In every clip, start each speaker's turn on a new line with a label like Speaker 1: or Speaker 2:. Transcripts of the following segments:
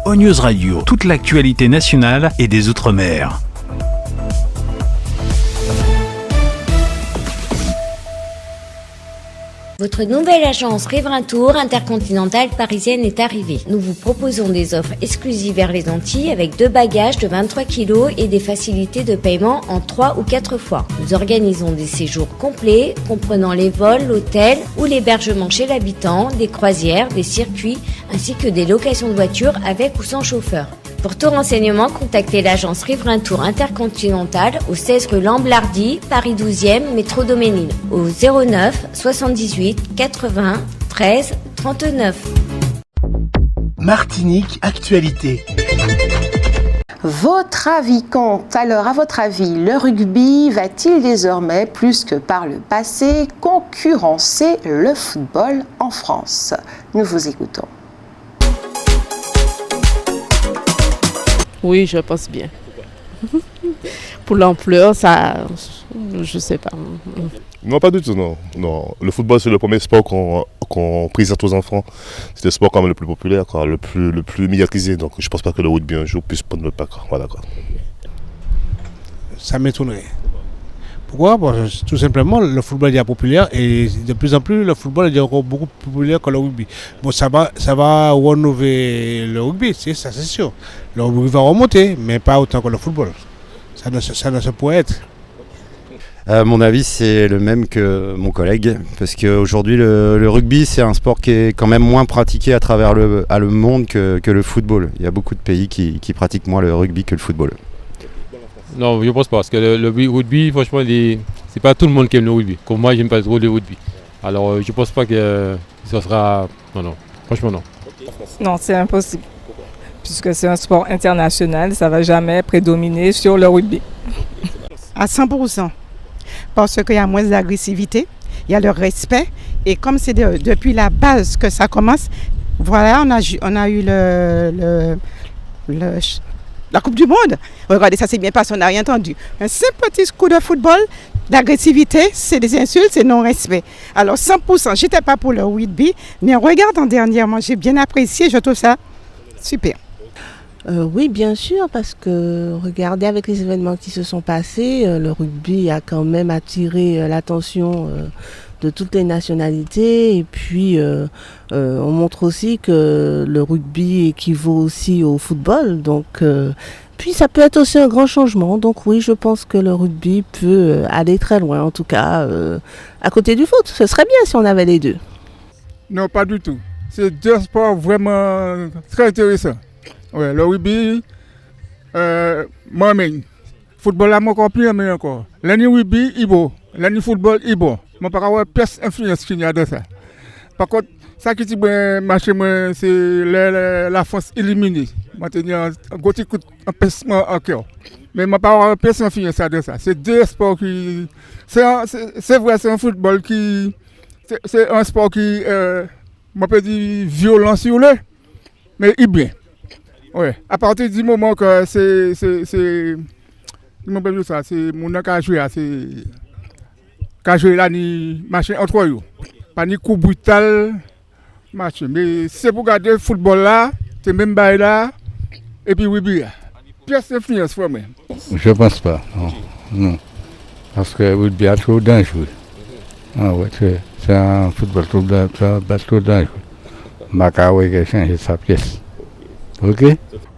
Speaker 1: ONews Radio, toute l'actualité nationale et des Outre-mer.
Speaker 2: Votre nouvelle agence Riverain Tour intercontinentale parisienne est arrivée. Nous vous proposons des offres exclusives vers les Antilles avec 2 bagages de 23 kg et des facilités de paiement en 3 ou 4 fois. Nous organisons des séjours complets comprenant les vols, l'hôtel ou l'hébergement chez l'habitant, des croisières, des circuits ainsi que des locations de voitures avec ou sans chauffeur. Pour tout renseignement, contactez l'agence Riverain Tour Intercontinental au 16 rue Lamblardy, Paris 12e, métro Doménil, au 09 78 80 13 39.
Speaker 3: Martinique Actualité.
Speaker 4: Votre avis compte. Alors, à votre avis, le rugby va-t-il désormais, plus que par le passé, concurrencer le football en France? Nous vous écoutons.
Speaker 5: Oui, je pense bien. Pour l'ampleur, ça, je sais pas.
Speaker 6: Non, pas du tout, non. Non. Le football, c'est le premier sport qu'on présente aux enfants. C'est le sport quand même le plus populaire, quoi, le plus médiatisé. Donc, je pense pas que le rugby un jour puisse prendre le pas. Voilà, quoi.
Speaker 7: Ça m'étonnerait. Pourquoi? Tout simplement, le football est populaire et de plus en plus, le football est encore beaucoup plus populaire que le rugby. Bon, ça va renouveler le rugby, c'est ça, c'est sûr. Le rugby va remonter, mais pas autant que le football. Ça ne se pourrait être.
Speaker 8: Mon avis, c'est le même que mon collègue, parce qu'aujourd'hui, le rugby, c'est un sport qui est quand même moins pratiqué à travers le monde que le football. Il y a beaucoup de pays qui pratiquent moins le rugby que le football.
Speaker 9: Non, je pense pas, parce que le rugby, franchement, c'est pas tout le monde qui aime le rugby. Comme moi, j'aime pas trop le rugby. Alors, je pense pas que ça sera... Non, franchement, non.
Speaker 10: Non, c'est impossible. Puisque c'est un sport international, ça va jamais prédominer sur le rugby.
Speaker 11: À 100%. Parce qu'il y a moins d'agressivité, il y a le respect. Et comme c'est depuis la base que ça commence, voilà, on a eu la Coupe du Monde. Regardez, ça s'est bien passé, on n'a rien entendu. Un simple petit coup de football, d'agressivité, c'est des insultes, c'est non-respect. Alors 100%, j'étais pas pour le rugby, mais en regardant dernièrement, j'ai bien apprécié, je trouve ça super.
Speaker 5: Oui, bien sûr, parce que regardez avec les événements qui se sont passés, le rugby a quand même attiré l'attention de toutes les nationalités et puis on montre aussi que le rugby équivaut aussi au football, donc puis ça peut être aussi un grand changement, donc oui, je pense que le rugby peut aller très loin, en tout cas à côté du foot. Ce serait bien si on avait les deux.
Speaker 12: Non, pas du tout. C'est 2 sports vraiment très intéressants. Ouais, le rugby, moi-même, football là, encore plus aimé encore. L'année rugby, il est bon. L'année football, il est bon. Je ne peux pas avoir plus d'influence qu'il y a de ça. Par contre, ça qui dit marché, c'est la France éliminée. Maintenant, un gros coup d'empêchement en cœur. Mais je ne peux pas avoir plus d'influence de ça. C'est 2 sports qui. C'est vrai, c'est un football qui. C'est un sport qui, je peux dire, violent sur le, mais il est bien. Ouais, à partir du moment que c'est mon qui a joué, là, ni machin entre eux, pas ni coup brutal, machin. Mais c'est pour garder le football là, c'est même bail là, et puis oui, bien. Pièce d'influence pour moi.
Speaker 13: Je pense pas, non. Parce que le rugby est trop dangereux. Ah ouais, c'est un football trop dangereux. Macao qui a changé sa pièce. Ok.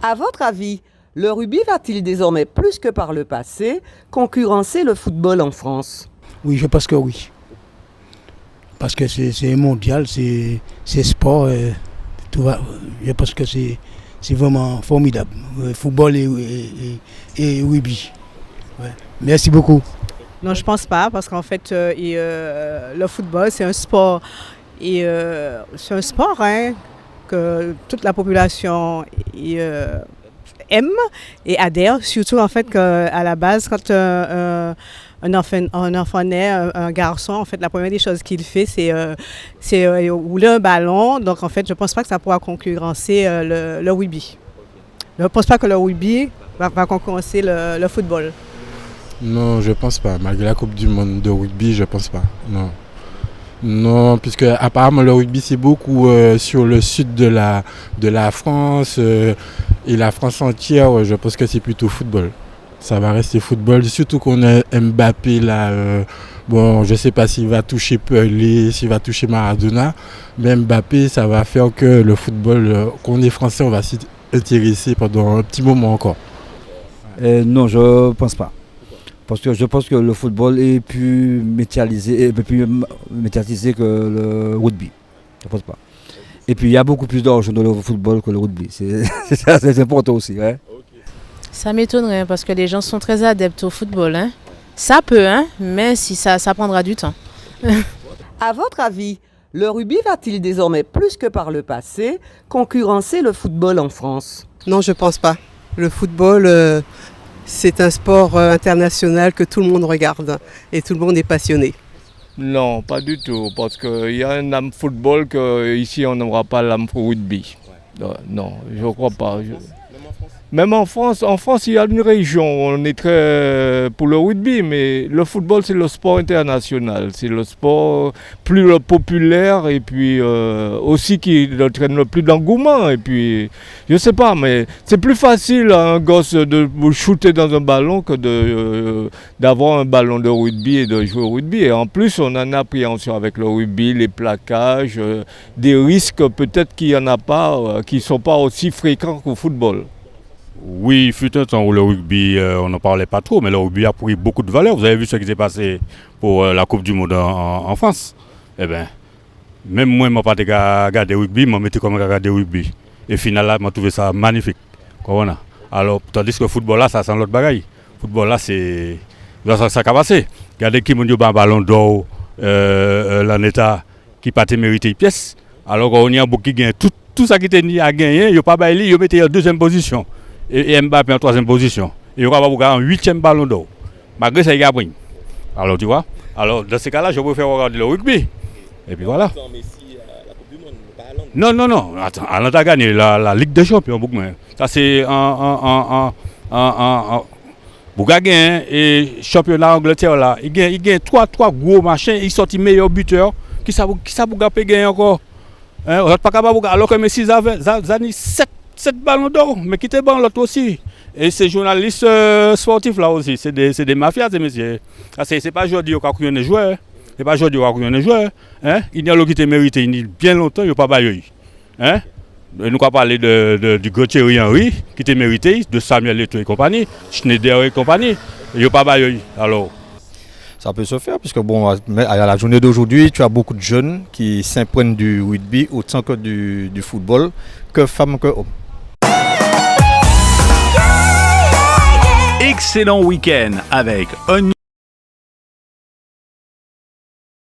Speaker 14: À votre avis, le rugby va-t-il désormais, plus que par le passé, concurrencer le football en France?
Speaker 7: Oui, je pense que oui. Parce que c'est mondial, c'est sport. Tout va, je pense que c'est vraiment formidable. Football et rugby. Ouais. Merci beaucoup.
Speaker 15: Non, je pense pas, parce qu'en fait, le football, c'est un sport. Et c'est un sport, hein, que toute la population aime et adhère, surtout en fait qu'à la base, quand un enfant naît, un garçon, en fait, la première des choses qu'il fait, c'est rouler un ballon. Donc en fait, je ne pense pas que ça pourra concurrencer le rugby. Je ne pense pas que le rugby va concurrencer le football.
Speaker 16: Non, je pense pas. Malgré la Coupe du Monde de rugby, je pense pas. Non.
Speaker 3: Non, puisque apparemment le rugby c'est beaucoup sur le sud de la France et la France entière, je pense que c'est plutôt football. Ça va rester football, surtout qu'on a Mbappé là. Bon, je ne sais pas s'il va toucher Pelé, s'il va toucher Maradona, mais Mbappé, ça va faire que le football, qu'on est français, on va s'y intéresser pendant un petit moment encore.
Speaker 16: Non, je ne pense pas. Parce que je pense que le football est plus médiatisé que le rugby. Je ne pense pas. Et puis il y a beaucoup plus d'argent dans le football que le rugby. C'est important aussi. Hein.
Speaker 17: Ça m'étonnerait parce que les gens sont très adeptes au football. Hein. Ça peut, hein, mais si ça prendra du temps.
Speaker 14: À votre avis, le rugby va-t-il désormais, plus que par le passé, concurrencer le football en France?
Speaker 18: Non, je ne pense pas. Le football, c'est un sport international que tout le monde regarde et tout le monde est passionné.
Speaker 19: Non, pas du tout, parce qu'il y a un âme football qu'ici on n'aura pas l'âme rugby. Non, je ne crois pas. Même en France, il y a une région où on est très pour le rugby, mais le football c'est le sport international, c'est le sport plus populaire et puis aussi qui entraîne le plus d'engouement. Et puis, je ne sais pas, mais c'est plus facile à un gosse de shooter dans un ballon que d'avoir un ballon de rugby et de jouer au rugby. Et en plus, on a une appréhension avec le rugby, les plaquages, des risques peut-être qu'il n'y en a pas, qui ne sont pas aussi fréquents qu'au football.
Speaker 20: Oui, il fut un temps où le rugby, on n'en parlait pas trop, mais le rugby a pris beaucoup de valeur. Vous avez vu ce qui s'est passé pour la Coupe du Monde en France. Eh bien, même moi, je n'ai pas regardé le rugby, je m'étais comme regarder le rugby. Et finalement, je trouvé ça magnifique. Alors, tandis que le football, là, ça sent l'autre bagaille. Le football, là, c'est ça qui a passé. Regardez qui m'a dit un ballon d'or, l'Aneta, qui n'a pas mérité une pièce. Alors, on y a beaucoup qui gagne. Tout ça qui était à gagner, il n'y a pas baillé, il mettait en deuxième position. Et Mbappé en troisième position. Et il y aura en huitième ballon d'or. Malgré ça, il a pris. Alors, tu vois. Alors, dans ce cas-là, je préfère regarder le rugby. Et puis voilà. Non. Attends, on a gagné la Ligue des Champions. Ça, c'est Bougaguin et championnat Angleterre là. Il gagne trois gros machins. Il sortit meilleur buteur. Qui ça Bougaguin gagner encore? On n'est pas capable de alors que Messi a 7 ballons d'or, mais qui était bon l'autre aussi. Et ces journalistes sportifs là aussi, c'est des mafias, ces messieurs. C'est pas aujourd'hui qu'on a des joueurs. C'est pas aujourd'hui qu'on a des joueurs. Il y a l'autre qui était mérité, il y a bien longtemps, il n'y a pas baillé. Nous avons parlé du Gauthier Henry, qui était mérité, de Samuel Eto'o et compagnie, Schneider et compagnie, il n'y a pas baillé. Alors.
Speaker 21: Ça peut se faire, puisque bon, à la journée d'aujourd'hui, tu as beaucoup de jeunes qui s'imprègnent du rugby autant que du football, que femmes que hommes.
Speaker 1: Excellent week-end avec Onion.